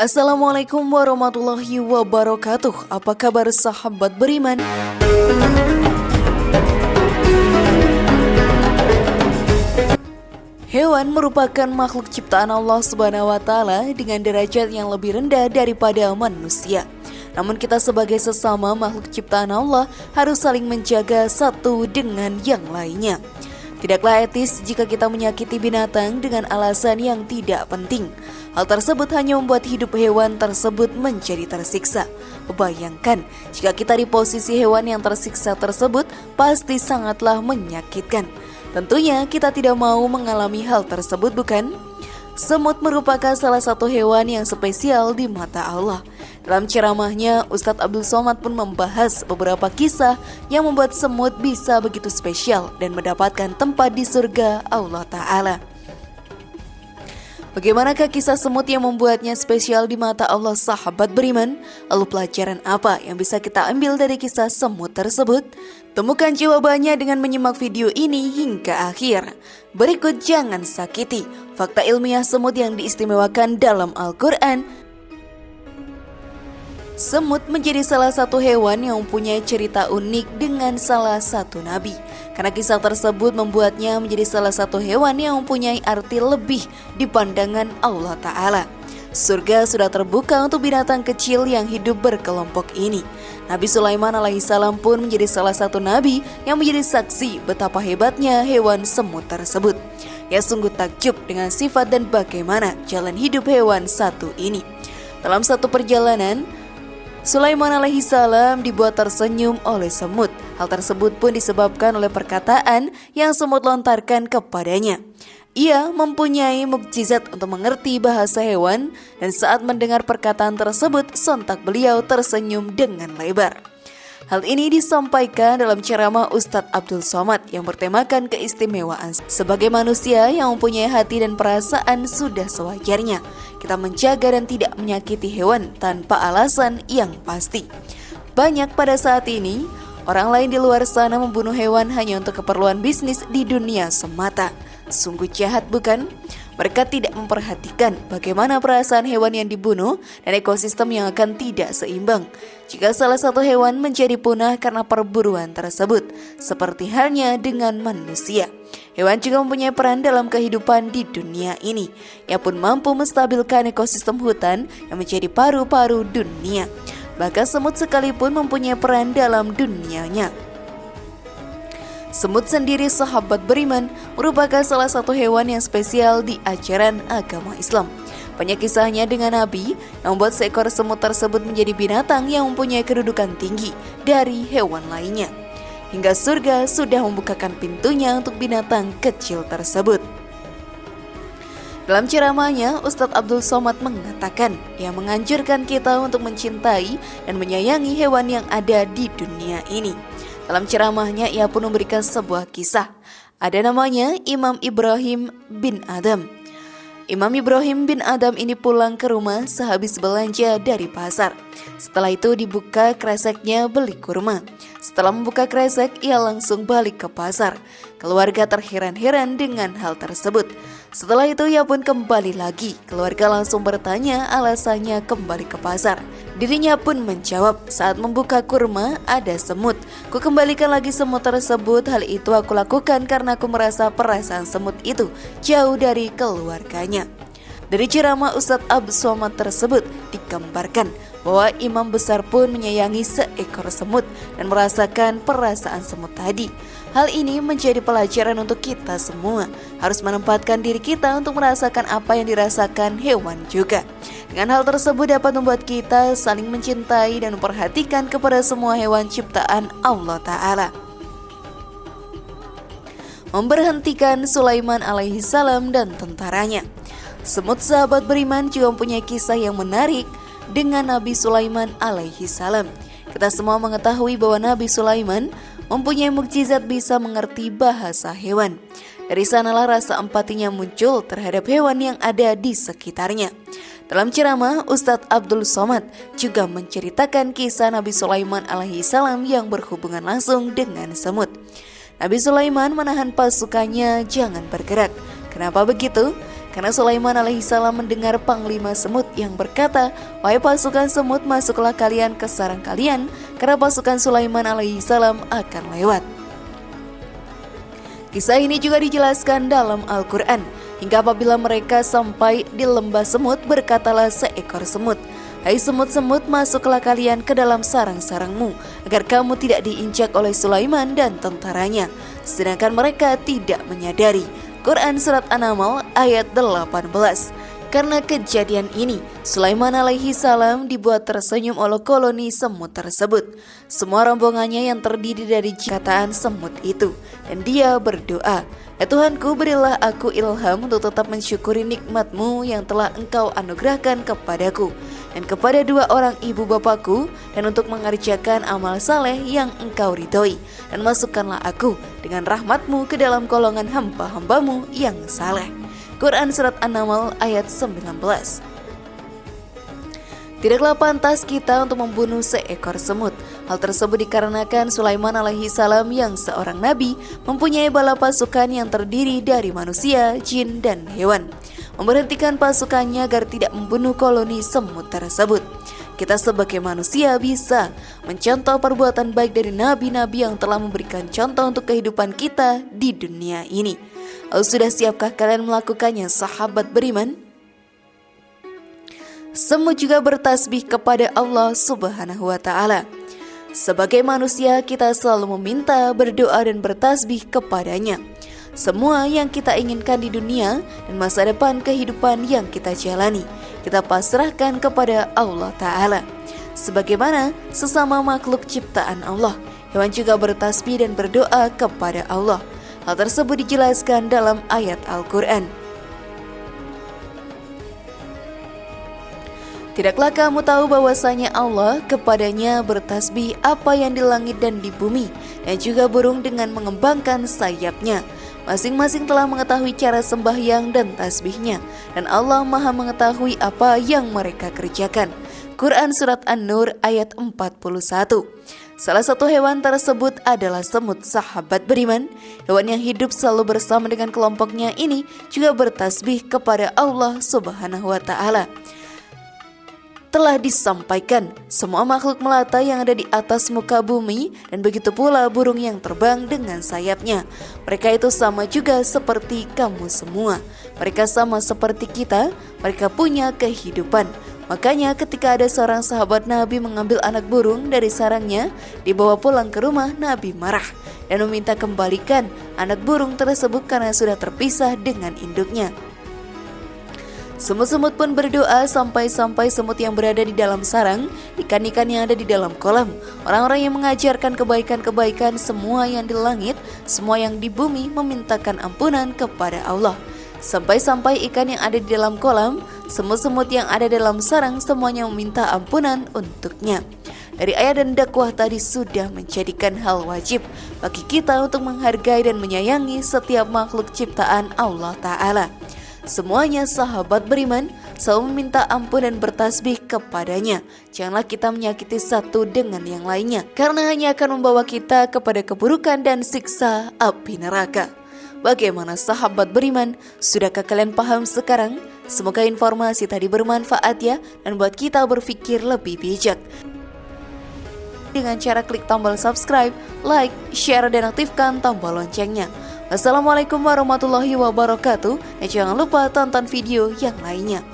Assalamualaikum warahmatullahi wabarakatuh. Apa kabar sahabat beriman? Hewan merupakan makhluk ciptaan Allah Subhanahu wa taala dengan derajat yang lebih rendah daripada manusia. Namun kita sebagai sesama makhluk ciptaan Allah harus saling menjaga satu dengan yang lainnya. Tidaklah etis jika kita menyakiti binatang dengan alasan yang tidak penting. Hal tersebut hanya membuat hidup hewan tersebut menjadi tersiksa. Bayangkan, jika kita di posisi hewan yang tersiksa tersebut, pasti sangatlah menyakitkan. Tentunya kita tidak mau mengalami hal tersebut, bukan? Semut merupakan salah satu hewan yang spesial di mata Allah. Dalam ceramahnya, Ustadz Abdul Somad pun membahas beberapa kisah yang membuat semut bisa begitu spesial dan mendapatkan tempat di surga Allah Ta'ala. Bagaimanakah kisah semut yang membuatnya spesial di mata Allah sahabat beriman? Lalu pelajaran apa yang bisa kita ambil dari kisah semut tersebut? Temukan jawabannya dengan menyimak video ini hingga akhir. Berikut jangan sakiti fakta ilmiah semut yang diistimewakan dalam Al-Quran. Semut menjadi salah satu hewan yang mempunyai cerita unik dengan salah satu nabi. Karena kisah tersebut membuatnya menjadi salah satu hewan yang mempunyai arti lebih di pandangan Allah Ta'ala. Surga sudah terbuka untuk binatang kecil yang hidup berkelompok ini. Nabi Sulaiman alaihissalam pun menjadi salah satu nabi yang menjadi saksi betapa hebatnya hewan semut tersebut. Ia sungguh takjub dengan sifat dan bagaimana jalan hidup hewan satu ini. Dalam satu perjalanan, Sulaiman alaihissalam dibuat tersenyum oleh semut. Hal tersebut pun disebabkan oleh perkataan yang semut lontarkan kepadanya. Ia mempunyai mukjizat untuk mengerti bahasa hewan dan saat mendengar perkataan tersebut sontak beliau tersenyum dengan lebar. Hal ini disampaikan dalam ceramah Ustadz Abdul Somad yang bertemakan keistimewaan. Sebagai manusia yang mempunyai hati dan perasaan, sudah sewajarnya kita menjaga dan tidak menyakiti hewan tanpa alasan yang pasti. Banyak pada saat ini, orang lain di luar sana membunuh hewan hanya untuk keperluan bisnis di dunia semata. Sungguh jahat, bukan? Mereka tidak memperhatikan bagaimana perasaan hewan yang dibunuh dan ekosistem yang akan tidak seimbang jika salah satu hewan menjadi punah karena perburuan tersebut. Seperti halnya dengan manusia, hewan juga mempunyai peran dalam kehidupan di dunia ini. Ia pun mampu menstabilkan ekosistem hutan yang menjadi paru-paru dunia. Bahkan semut sekalipun mempunyai peran dalam dunianya. Semut sendiri sahabat beriman merupakan salah satu hewan yang spesial di ajaran agama Islam. Banyak kisahnya dengan Nabi yang membuat seekor semut tersebut menjadi binatang yang mempunyai kedudukan tinggi dari hewan lainnya. Hingga surga sudah membukakan pintunya untuk binatang kecil tersebut. Dalam ceramahnya, Ustadz Abdul Somad mengatakan ia menganjurkan kita untuk mencintai dan menyayangi hewan yang ada di dunia ini. Dalam ceramahnya ia pun memberikan sebuah kisah. Ada namanya Imam Ibrahim bin Adam. Imam Ibrahim bin Adam ini pulang ke rumah sehabis belanja dari pasar. Setelah itu dibuka kreseknya beli kurma. Setelah membuka kresek, ia langsung balik ke pasar. Keluarga terheran-heran dengan hal tersebut. Setelah itu ia pun kembali lagi. Keluarga langsung bertanya alasannya kembali ke pasar. Dirinya pun menjawab, saat membuka kurma ada semut. Ku kembalikan lagi semut tersebut. Hal itu aku lakukan karena aku merasa perasaan semut itu jauh dari keluarganya. Dari ceramah Ustadz Abdul Somad tersebut digambarkan bahwa imam besar pun menyayangi seekor semut dan merasakan perasaan semut tadi. Hal ini menjadi pelajaran untuk kita semua. Harus menempatkan diri kita untuk merasakan apa yang dirasakan hewan juga. Dengan hal tersebut dapat membuat kita saling mencintai dan memperhatikan kepada semua hewan ciptaan Allah Ta'ala. Memberhentikan Sulaiman alaihissalam dan tentaranya. Semut sahabat beriman juga mempunyai kisah yang menarik dengan Nabi Sulaiman alaihissalam. Kita semua mengetahui bahwa Nabi Sulaiman mempunyai mukjizat bisa mengerti bahasa hewan. Dari sanalah rasa empatinya muncul terhadap hewan yang ada di sekitarnya. Dalam ceramah, Ustadz Abdul Somad juga menceritakan kisah Nabi Sulaiman alaihissalam yang berhubungan langsung dengan semut. Nabi Sulaiman menahan pasukannya jangan bergerak. Kenapa begitu? karena Sulaiman alaihissalam mendengar panglima semut yang berkata, "Wahai pasukan semut, masuklah kalian ke sarang kalian, karena pasukan Sulaiman alaihissalam akan lewat." Kisah ini juga dijelaskan dalam Al-Quran. Hingga apabila mereka sampai di lembah semut, berkatalah seekor semut, "Hai semut-semut, masuklah kalian ke dalam sarang-sarangmu, agar kamu tidak diinjak oleh Sulaiman dan tentaranya." Sedangkan mereka tidak menyadari. Quran Surat An-Naml ayat 18. Karena kejadian ini, Sulaiman alaihi salam dibuat tersenyum oleh koloni semut tersebut. Semua rombongannya yang terdiri dari jutaan semut itu. Dan dia berdoa, "Ya Tuhanku, berilah aku ilham untuk tetap mensyukuri nikmat-Mu yang telah Engkau anugerahkan kepadaku dan kepada dua orang ibu bapakku, dan untuk mengerjakan amal saleh yang Engkau ridhoi, dan masukkanlah aku dengan rahmat-Mu ke dalam golongan hamba-hamba-Mu yang saleh." Quran Surat An-Naml ayat 19. Tidaklah pantas kita untuk membunuh seekor semut. Hal tersebut dikarenakan Sulaiman alaihi salam yang seorang nabi mempunyai bala pasukan yang terdiri dari manusia, jin, dan hewan. Memberhentikan pasukannya agar tidak membunuh koloni semut tersebut. Kita sebagai manusia bisa mencontoh perbuatan baik dari nabi-nabi yang telah memberikan contoh untuk kehidupan kita di dunia ini. Lalu sudah siapkah kalian melakukannya, sahabat beriman? Semut juga bertasbih kepada Allah Subhanahu wa Ta'ala. Sebagai manusia, kita selalu meminta, berdoa, dan bertasbih kepadanya. Semua yang kita inginkan di dunia dan masa depan kehidupan yang kita jalani, kita pasrahkan kepada Allah Ta'ala. Sebagaimana sesama makhluk ciptaan Allah, hewan juga bertasbih dan berdoa kepada Allah. Hal tersebut dijelaskan dalam ayat Al-Quran. Tidakkah kamu tahu bahwasanya Allah, kepadanya bertasbih apa yang di langit dan di bumi, dan juga burung dengan mengembangkan sayapnya. Masing-masing telah mengetahui cara sembahyang dan tasbihnya, dan Allah Maha mengetahui apa yang mereka kerjakan. Quran Surat An-Nur ayat 41. Salah satu hewan tersebut adalah semut, sahabat beriman. Hewan yang hidup selalu bersama dengan kelompoknya ini juga bertasbih kepada Allah Subhanahu wa Ta'ala. Telah disampaikan, semua makhluk melata yang ada di atas muka bumi, dan begitu pula burung yang terbang dengan sayapnya. Mereka itu sama juga seperti kamu semua. Mereka sama seperti kita, mereka punya kehidupan. Makanya ketika ada seorang sahabat Nabi mengambil anak burung dari sarangnya, dibawa pulang ke rumah, Nabi marah dan meminta kembalikan anak burung tersebut karena sudah terpisah dengan induknya. Semut-semut pun berdoa sampai-sampai semut yang berada di dalam sarang, ikan-ikan yang ada di dalam kolam, orang-orang yang mengajarkan kebaikan-kebaikan, semua yang di langit, semua yang di bumi memintakan ampunan kepada Allah. Sampai-sampai ikan yang ada di dalam kolam, semut-semut yang ada dalam sarang, semuanya meminta ampunan untuknya. Dari ayat dan dakwah tadi sudah menjadikan hal wajib bagi kita untuk menghargai dan menyayangi setiap makhluk ciptaan Allah Ta'ala. Semuanya sahabat beriman selalu meminta ampun dan bertasbih kepadanya. Janganlah kita menyakiti satu dengan yang lainnya, karena hanya akan membawa kita kepada keburukan dan siksa api neraka. Bagaimana sahabat beriman? Sudahkah kalian paham sekarang? Semoga informasi tadi bermanfaat ya, dan buat kita berpikir lebih bijak. Dengan cara klik tombol subscribe, like, share, dan aktifkan tombol loncengnya. Wassalamualaikum warahmatullahi wabarakatuh. Dan jangan lupa tonton video yang lainnya.